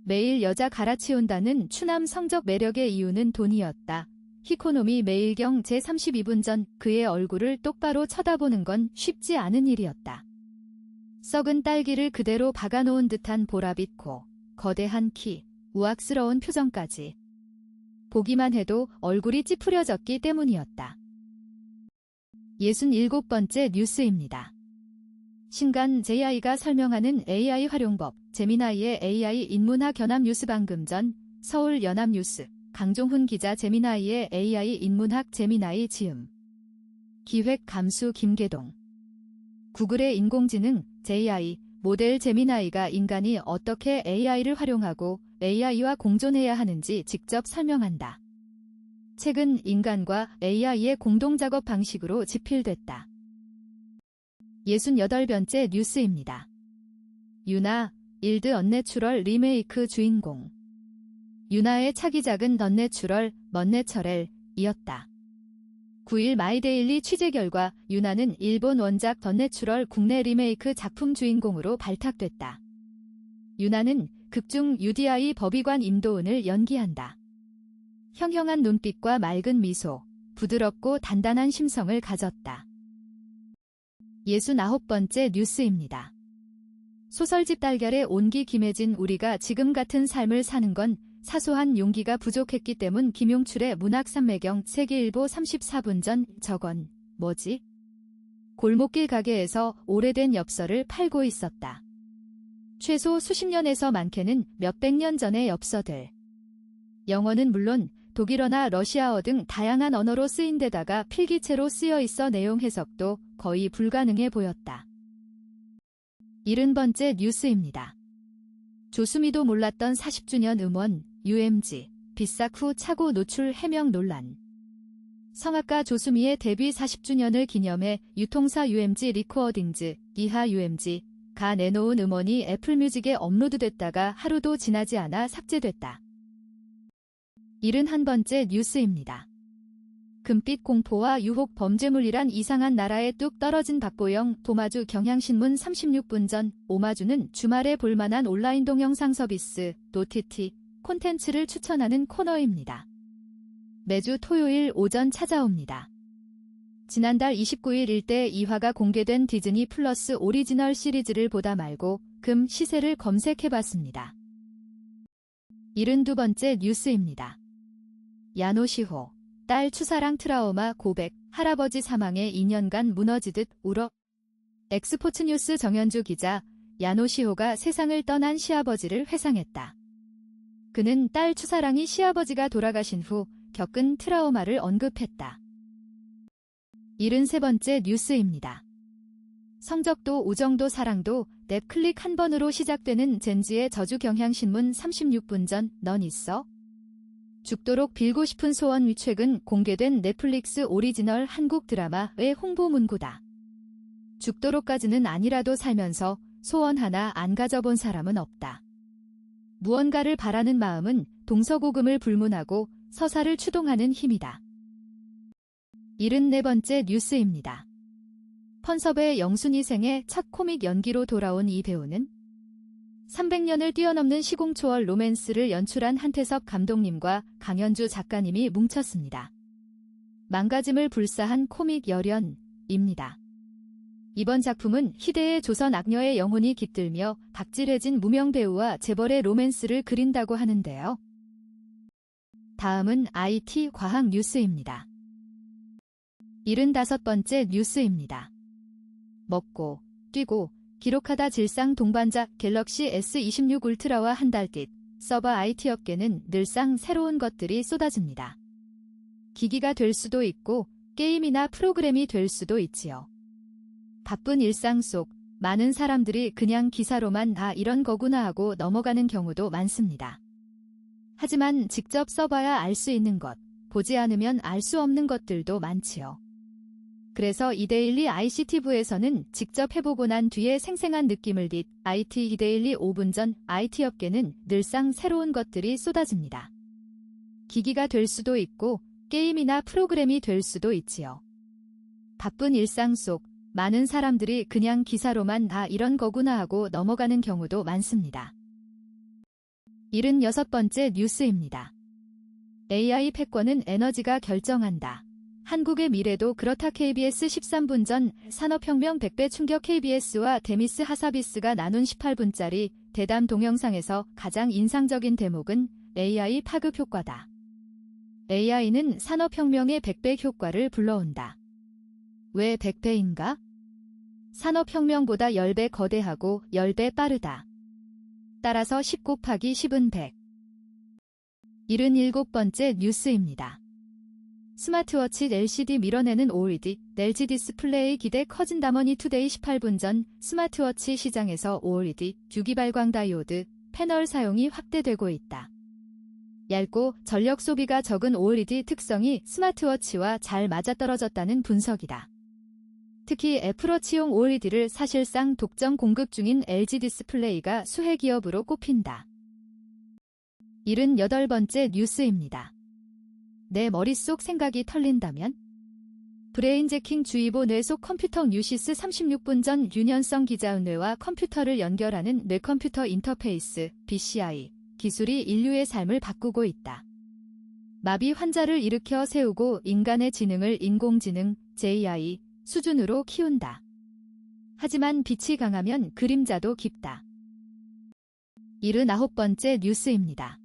매일 여자 갈아치운다는 추남 성적 매력의 이유는 돈이었다. 히코노미 매일경 제32분 전 그의 얼굴을 똑바로 쳐다보는 건 쉽지 않은 일이었다. 썩은 딸기를 그대로 박아놓은 듯한 보라빛 코, 거대한 키, 우악스러운 표정까지. 보기만 해도 얼굴이 찌푸려졌기 때문이었다. 67번째 뉴스입니다. 신간 JI가 설명하는 AI 활용법, 제미나이의 AI 인문학 견합 뉴스. 방금 전 서울 연합뉴스 강종훈 기자 제미나이의 AI 인문학 제미나이 지음. 기획 감수 김계동. 구글의 인공지능 JI 모델 제미나이가 인간이 어떻게 AI를 활용하고 AI와 공존해야 하는지 직접 설명한다. 책은 인간과 AI의 공동작업 방식으로 집필됐다. 68번째 뉴스입니다. 유나, 일드 언내추럴 리메이크 주인공. 유나의 차기작은 덧내추럴, 먼내처렐이었다. 9일 마이데일리 취재 결과 유나는 일본 원작 덧내추럴 국내 리메이크 작품 주인공으로 발탁됐다. 유나는 극중 UDI 법의관 임도은을 연기한다. 형형한 눈빛과 맑은 미소, 부드럽고 단단한 심성을 가졌다. 69번째 뉴스입니다. 소설집 달걀에 온기 김해진 우리가 지금 같은 삶을 사는 건 사소한 용기가 부족했기 때문. 김용출의 문학산매경 세계일보 34분 전. 저건 뭐지? 골목길 가게에서 오래된 엽서를 팔고 있었다. 최소 수십 년에서 많게는 몇백 년 전의 엽서들. 영어는 물론 독일어나 러시아어 등 다양한 언어로 쓰인 데다가 필기체로 쓰여 있어 내용 해석도 거의 불가능해 보였다. 70번째 뉴스입니다. 조수미도 몰랐던 40주년 음원, UMG, 비싹 후 차고 노출 해명 논란. 성악가 조수미의 데뷔 40주년을 기념해 유통사 UMG 리코어딩즈, 이하 UMG가 내놓은 음원이 애플뮤직에 업로드됐다가 하루도 지나지 않아 삭제됐다. 71번째 뉴스입니다. 금빛 공포와 유혹 범죄물이란 이상한 나라에 뚝 떨어진 박보영. 도마주 경향신문 36분 전. 오마주는 주말에 볼만한 온라인 동영상 서비스 노티티 콘텐츠를 추천하는 코너입니다. 매주 토요일 오전 찾아옵니다. 지난달 29일 일대 2화가 공개된 디즈니 플러스 오리지널 시리즈를 보다 말고 금 시세를 검색해봤습니다. 72번째 뉴스입니다. 야노시호, 딸 추사랑 트라우마 고백, 할아버지 사망에 2년간 무너지듯 울어. 엑스포츠뉴스 정현주 기자. 야노시호가 세상을 떠난 시아버지를 회상했다. 그는 딸 추사랑이 시아버지가 돌아가신 후 겪은 트라우마를 언급했다. 73번째 뉴스입니다. 성적도 우정도 사랑도 넷클릭 한 번으로 시작되는 젠지의 저주. 경향신문 36분 전. 넌 있어? 죽도록 빌고 싶은 소원. 최근 공개된 넷플릭스 오리지널 한국 드라마의 홍보 문구다. 죽도록까지는 아니라도 살면서 소원 하나 안 가져본 사람은 없다. 무언가를 바라는 마음은 동서고금을 불문하고 서사를 추동하는 힘이다. 74번째 뉴스입니다. 펀섭의 영순이 생애 첫 코믹 연기로 돌아온 이 배우는 300년을 뛰어넘는 시공초월 로맨스를 연출한 한태섭 감독님과 강현주 작가님이 뭉쳤습니다. 망가짐을 불사한 코믹 열연입니다. 이번 작품은 희대의 조선 악녀의 영혼이 깃들며 박질해진 무명 배우와 재벌의 로맨스를 그린다고 하는데요. 다음은 IT 과학 뉴스입니다. 75번째 뉴스입니다. 먹고, 뛰고, 기록하다 질상 동반자. 갤럭시 S26 울트라와 한 달 뒤 서버 IT 업계는 늘상 새로운 것들이 쏟아집니다. 기기가 될 수도 있고 게임이나 프로그램이 될 수도 있지요. 바쁜 일상 속 많은 사람들이 그냥 기사로만 이런 거구나 하고 넘어가는 경우도 많습니다. 하지만 직접 써봐야 알 수 있는 것, 보지 않으면 알 수 없는 것들도 많지요. 그래서 이데일리 ICT부에서는 직접 해보고 난 뒤에 생생한 느낌을 띤 IT 이데일리 5분 전. IT 업계는 늘상 새로운 것들이 쏟아집니다. 기기가 될 수도 있고 게임이나 프로그램이 될 수도 있지요. 바쁜 일상 속 많은 사람들이 그냥 기사로만 이런 거구나 하고 넘어가는 경우도 많습니다. 76번째 뉴스입니다. AI 패권은 에너지가 결정한다. 한국의 미래도 그렇다. KBS 13분 전. 산업혁명 100배 충격. KBS와 데미스 하사비스가 나눈 18분짜리 대담 동영상에서 가장 인상적인 대목은 AI 파급 효과다. AI는 산업혁명의 100배 효과를 불러온다. 왜 100배인가? 산업혁명보다 10배 거대하고 10배 빠르다. 따라서 10 곱하기 10은 100. 77번째 뉴스입니다. 스마트워치 LCD 밀어내는 OLED, LG 디스플레이 기대 커진다. 머니투데이 18분 전. 스마트워치 시장에서 OLED, 유기발광 다이오드, 패널 사용이 확대되고 있다. 얇고 전력 소비가 적은 OLED 특성이 스마트워치와 잘 맞아떨어졌다는 분석이다. 특히 애플워치용 OLED를 사실상 독점 공급 중인 LG 디스플레이가 수혜 기업으로 꼽힌다. 78번째 뉴스입니다. 내 머릿속 생각이 털린다면? 브레인제킹 주의보 뇌속 컴퓨터 뉴시스 36분 전 유연성 기자은뇌와 컴퓨터를 연결하는 뇌컴퓨터 인터페이스 BCI 기술이 인류의 삶을 바꾸고 있다. 마비 환자를 일으켜 세우고 인간의 지능을 인공지능 (AI) 수준으로 키운다. 하지만 빛이 강하면 그림자도 깊다. 79번째 뉴스입니다.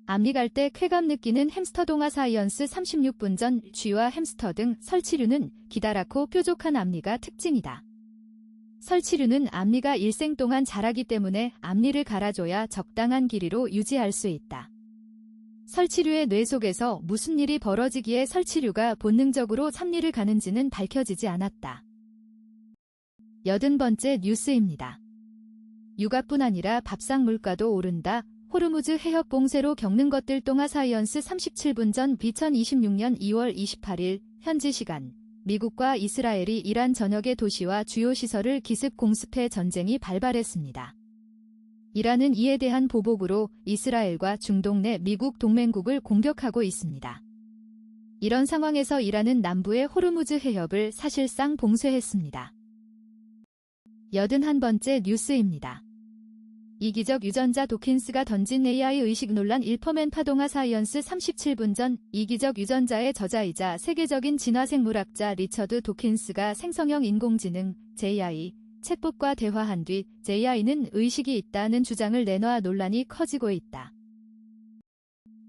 앞니 갈 때 쾌감 느끼는 햄스터 동화 사이언스 36분 전 쥐와 햄스터 등 설치류는 기다랗고 뾰족한 앞니가 특징이다. 설치류는 앞니가 일생 동안 자라기 때문에 앞니를 갈아줘야 적당한 길이로 유지할 수 있다. 설치류의 뇌 속에서 무슨 일이 벌어지기에 설치류가 본능적으로 삽니를 가는지는 밝혀지지 않았다. 80번째 뉴스입니다. 육아뿐 아니라 밥상 물가도 오른다. 호르무즈 해협 봉쇄로 겪는 것들 동화 사이언스 37분 전 2026년 2월 28일 현지 시간 미국과 이스라엘이 이란 전역의 도시와 주요 시설을 기습 공습해 전쟁이 발발했습니다. 이란은 이에 대한 보복으로 이스라엘과 중동 내 미국 동맹국을 공격하고 있습니다. 이런 상황에서 이란은 남부의 호르무즈 해협을 사실상 봉쇄했습니다. 81번째 뉴스입니다. 이기적 유전자 도킨스가 던진 AI 의식 논란 일퍼맨 파동화 사이언스 37분 전 이기적 유전자의 저자이자 세계적인 진화생물학자 리처드 도킨스가 생성형 인공지능 (AI) 챗봇과 대화한 뒤 AI는 의식이 있다는 주장을 내놔 논란이 커지고 있다.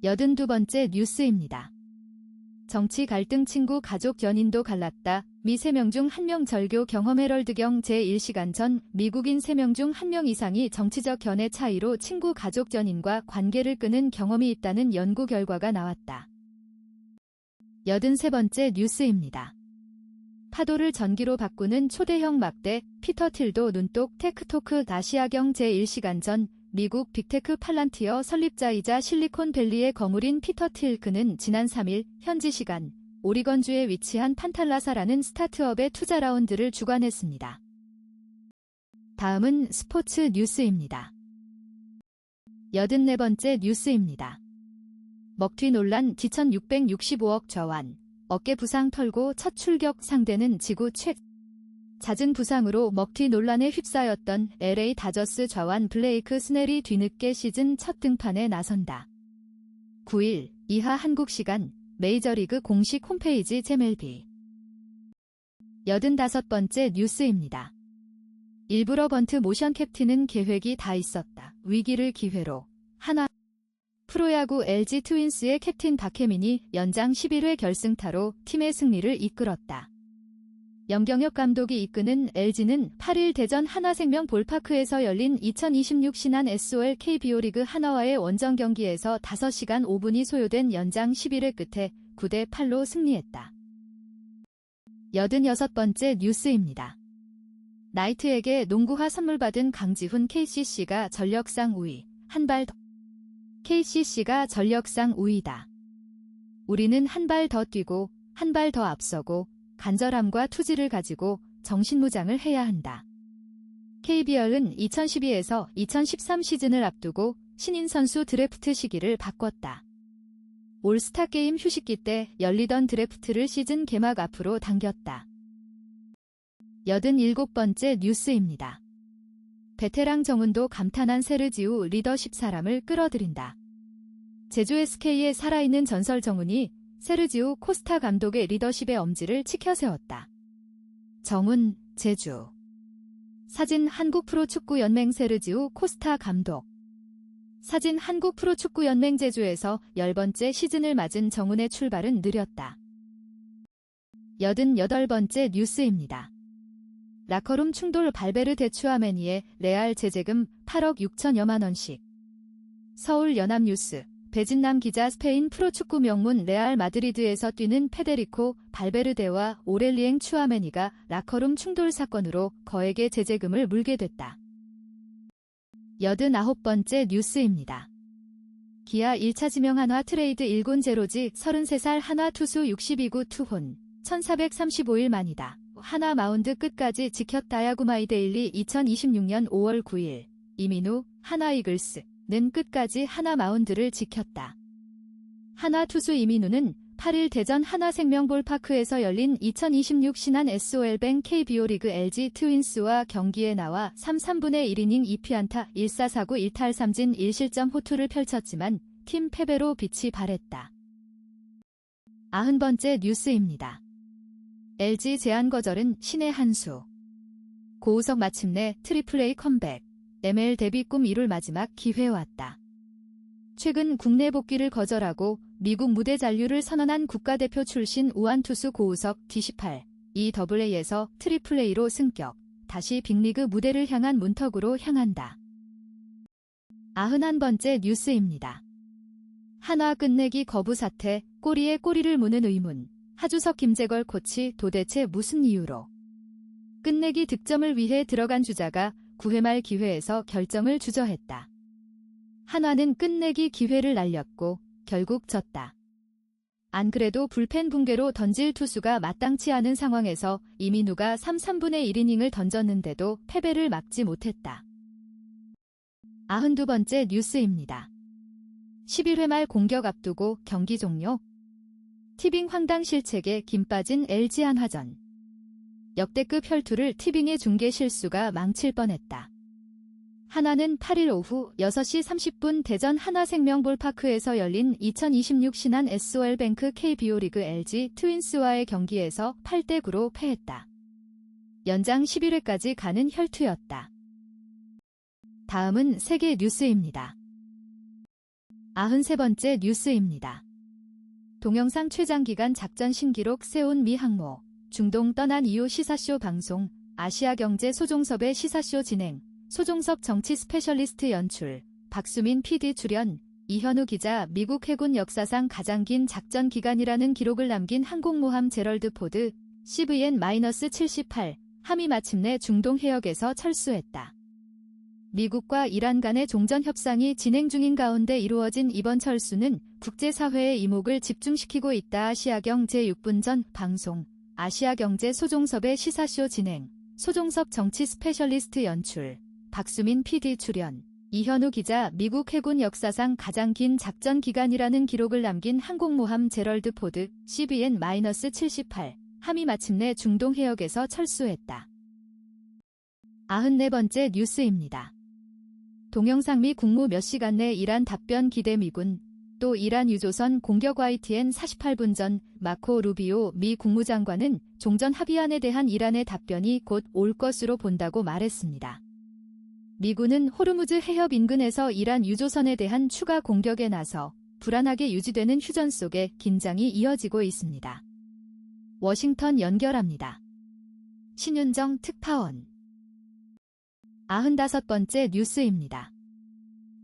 82번째 뉴스입니다. 정치 갈등 친구 가족 연인도 갈랐다. 미 3명 중 1명 절교 경험 헤럴드경 제1시간 전 미국인 3명 중 1명 이상이 정치적 견해 차이로 친구 가족 연인과 관계를 끄는 경험이 있다는 연구 결과가 나왔다. 83번째 뉴스입니다. 파도를 전기로 바꾸는 초대형 막대 피터 틸도 눈독 테크토크 아시아경 제1시간 전 미국 빅테크 팔란티어 설립자이자 실리콘밸리의 거물인 피터 틸 그는 지난 3일 현지 시간 오리건주에 위치한 판탈라사라는 스타트업의 투자 라운드를 주관했습니다. 다음은 스포츠 뉴스입니다. 84번째 뉴스입니다. 먹튀 논란 지천 665억 저환, 어깨 부상 털고 첫 출격 상대는 지구 잦은 부상으로 먹튀 논란에 휩싸였던 LA 다저스 좌완 블레이크 스넬이 뒤늦게 시즌 첫 등판에 나선다. 9일 이하 한국 시간 메이저리그 공식 홈페이지 MLB 85번째 뉴스입니다. 일부러 번트 모션 캡틴은 계획이 다 있었다. 위기를 기회로 하나 프로야구 LG 트윈스의 캡틴 박혜민이 연장 11회 결승타로 팀의 승리를 이끌었다. 염경엽 감독이 이끄는 LG는 8일 대전 하나생명 볼파크에서 열린 2026 신한 SOL KBO 리그 하나와의 원정 경기에서 5시간 5분이 소요된 연장 11회 끝에 9대8로 승리했다. 86번째 뉴스입니다. 나이트에게 농구화 선물 받은 강지훈 KCC가 전력상 우위, 한 발 더. KCC가 전력상 우위다. 우리는 한 발 더 뛰고 한 발 더 앞서고 간절함과 투지를 가지고 정신무장을 해야 한다. KBL은 2012에서 2013 시즌을 앞두고 신인 선수 드래프트 시기를 바꿨다. 올스타 게임 휴식기 때 열리던 드래프트를 시즌 개막 앞으로 당겼다. 87번째 뉴스입니다. 베테랑 정은도 감탄한 세르지우 리더십 사람을 끌어들인다. 제주 SK의 살아있는 전설 정은이 세르지우 코스타 감독의 리더십의 엄지를 치켜세웠다. 정은, 제주. 사진 한국 프로축구연맹 세르지우 코스타 감독. 사진 한국 프로축구연맹 제주에서 10번째 시즌을 맞은 정은의 출발은 느렸다. 88번째 뉴스입니다. 라커룸 충돌 발베르데 추아메니의 레알 제재금 8억 6천여만 원씩. 서울 연합뉴스 배진남 기자 스페인 프로축구 명문 레알 마드리드에서 뛰는 페데리코 발베르데와 오렐리엥 추아메니가 라커룸 충돌 사건으로 거액의 제재금을 물게 됐다. 89번째 뉴스입니다. 기아 1차 지명 한화 트레이드 1군 제로지 33살 한화 투수 62구 투혼 1435일 만이다. 한화 마운드 끝까지 지켰다. 야구마이데일리 2026년 5월 9일 이민우 한화 이글스는 끝까지 한화 마운드를 지켰다. 한화 투수 이민우는 8일 대전 하나생명볼파크에서 열린 2026 신한 SOL뱅 KBO 리그 LG 트윈스와 경기에 나와 3/3분의 1이닝 2피안타 1사4구 1탈 3진 1실점 호투를 펼쳤지만 팀 패배로 빛이 발했다. 90번째 뉴스입니다. LG 제안거절은 신의 한수. 고우석 마침내 트리플 A 컴백. ML 데뷔 꿈 이룰 마지막 기회 왔다. 최근 국내 복귀를 거절하고 미국 무대 잔류를 선언한 국가대표 출신 우완투수 고우석 D18, EA에서 트리플 A로 승격, 다시 빅리그 무대를 향한 문턱으로 향한다. 91번째 뉴스입니다. 한화 끝내기 거부 사태, 꼬리에 꼬리를 무는 의문, 하주석 김재걸 코치 도대체 무슨 이유로? 끝내기 득점을 위해 들어간 주자가 9회 말 기회에서 결정을 주저했다. 한화는 끝내기 기회를 날렸고 결국 졌다. 안 그래도 불펜 붕괴로 던질 투수가 마땅치 않은 상황에서 이민우가 3/3분의 1이닝을 던졌는데도 패배를 막지 못했다. 92번째 뉴스입니다. 11회 말 공격 앞두고 경기 종료. 티빙 황당 실책에 김 빠진 LG 한화전. 역대급 혈투를 티빙의 중계 실수가 망칠 뻔했다. 한화는 8일 오후 6시 30분 대전 하나생명볼파크에서 열린 2026 신한 SOL뱅크 KBO 리그 LG 트윈스와의 경기에서 8대9로 패했다. 연장 11회까지 가는 혈투였다. 다음은 세계 뉴스입니다. 93번째 뉴스입니다. 동영상 최장기간 작전 신기록 세운 미 항모, 중동 떠난 이후 시사쇼 방송, 아시아경제 소종섭의 시사쇼 진행, 소종섭 정치 스페셜리스트 연출, 박수민 PD 출연, 이현우 기자 미국 해군 역사상 가장 긴 작전 기간이라는 기록을 남긴 항공모함 제럴드 포드 CVN-78 함이 마침내 중동 해역에서 철수했다. 미국과 이란 간의 종전 협상이 진행 중인 가운데 이루어진 이번 철수는 국제사회의 이목을 집중시키고 있다. 아시아경 제6분 전 방송, 아시아경제 소종섭의 시사쇼 진행, 소종섭 정치 스페셜리스트 연출, 박수민 PD 출연, 이현우 기자 미국 해군 역사상 가장 긴 작전 기간이라는 기록을 남긴 항공모함 제럴드 포드 CVN-78 함이 마침내 중동 해역에서 철수했다. 94번째 뉴스입니다. 동영상 미 국무 몇 시간 내 이란 답변 기대 미군, 또 이란 유조선 공격 YTN 48분 전 마코 루비오 미 국무장관은 종전 합의안에 대한 이란의 답변이 곧 올 것으로 본다고 말했습니다. 미군은 호르무즈 해협 인근에서 이란 유조선에 대한 추가 공격에 나서 불안하게 유지되는 휴전 속에 긴장이 이어지고 있습니다. 워싱턴 연결합니다. 신윤정 특파원. 95번째 뉴스입니다.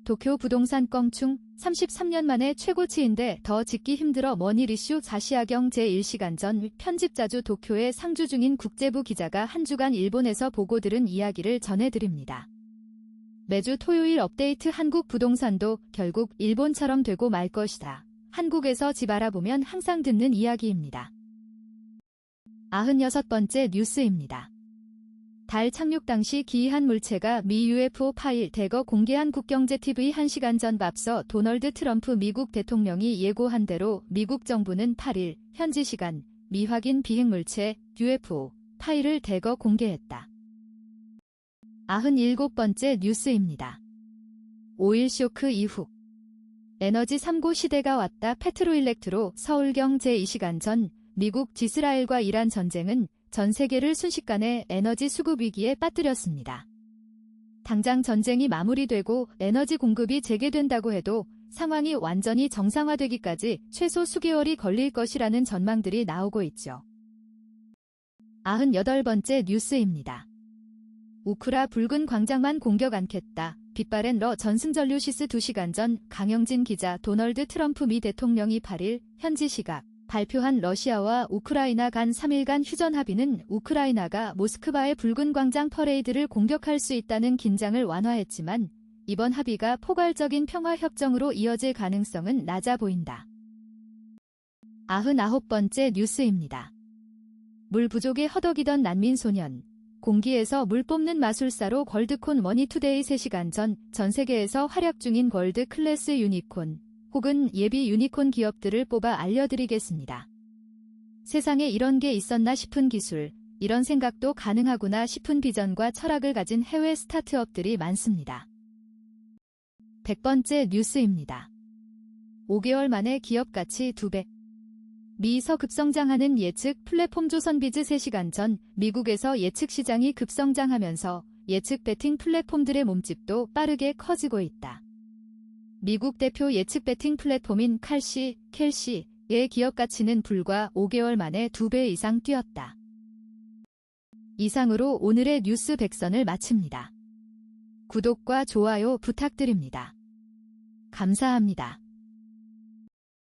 도쿄 부동산 껑충 33년 만에 최고치인데 더 짓기 힘들어 머니 이슈 아시아경 제1시간 전 편집자주 도쿄에 상주 중인 국제부 기자가 한 주간 일본에서 보고 들은 이야기를 전해드립니다. 매주 토요일 업데이트 한국 부동산도 결국 일본처럼 되고 말 것이다. 한국에서 집 알아보면 항상 듣는 이야기입니다. 96번째 뉴스입니다. 달 착륙 당시 기이한 물체가 미 UFO 파일 대거 공개한 국경제TV 1시간 전 앞서 도널드 트럼프 미국 대통령이 예고한 대로 미국 정부는 8일 현지 시간 미확인 비행물체 UFO 파일을 대거 공개했다. 97번째 뉴스입니다. 오일 쇼크 이후 에너지 3고 시대가 왔다. 페트로일렉트로 서울경 제2시간 전 미국 지스라엘과 이란 전쟁은 전 세계를 순식간에 에너지 수급 위기에 빠뜨렸습니다. 당장 전쟁이 마무리되고 에너지 공급이 재개된다고 해도 상황이 완전히 정상화되기까지 최소 수개월이 걸릴 것이라는 전망들이 나오고 있죠. 98번째 뉴스입니다. 우크라 붉은 광장만 공격 않겠다. 빗발엔 러 전승전 류시스 2시간 전 강영진 기자 도널드 트럼프 미 대통령이 8일 현지 시각 발표한 러시아와 우크라이나 간 3일간 휴전 합의는 우크라이나가 모스크바의 붉은 광장 퍼레이드를 공격할 수 있다는 긴장을 완화했지만 이번 합의가 포괄적인 평화협정으로 이어질 가능성은 낮아 보인다. 99번째 뉴스입니다. 물 부족에 허덕이던 난민 소년. 공기에서 물 뽑는 마술사로 월드콘 머니투데이 3시간 전 세계에서 활약 중인 월드 클래스 유니콘 혹은 예비 유니콘 기업들을 뽑아 알려드리겠습니다. 세상에 이런 게 있었나 싶은 기술, 이런 생각도 가능하구나 싶은 비전과 철학을 가진 해외 스타트업들이 많습니다. 100번째 뉴스입니다. 5개월 만에 기업 가치 2배. 미 서급성장하는 예측 플랫폼 조선비즈 3시간 전 미국에서 예측 시장이 급성장하면서 예측 베팅 플랫폼들의 몸집도 빠르게 커지고 있다. 미국 대표 예측 베팅 플랫폼인 켈시의 기업 가치는 불과 5개월 만에 2배 이상 뛰었다. 이상으로 오늘의 뉴스 백선을 마칩니다. 구독과 좋아요 부탁드립니다. 감사합니다.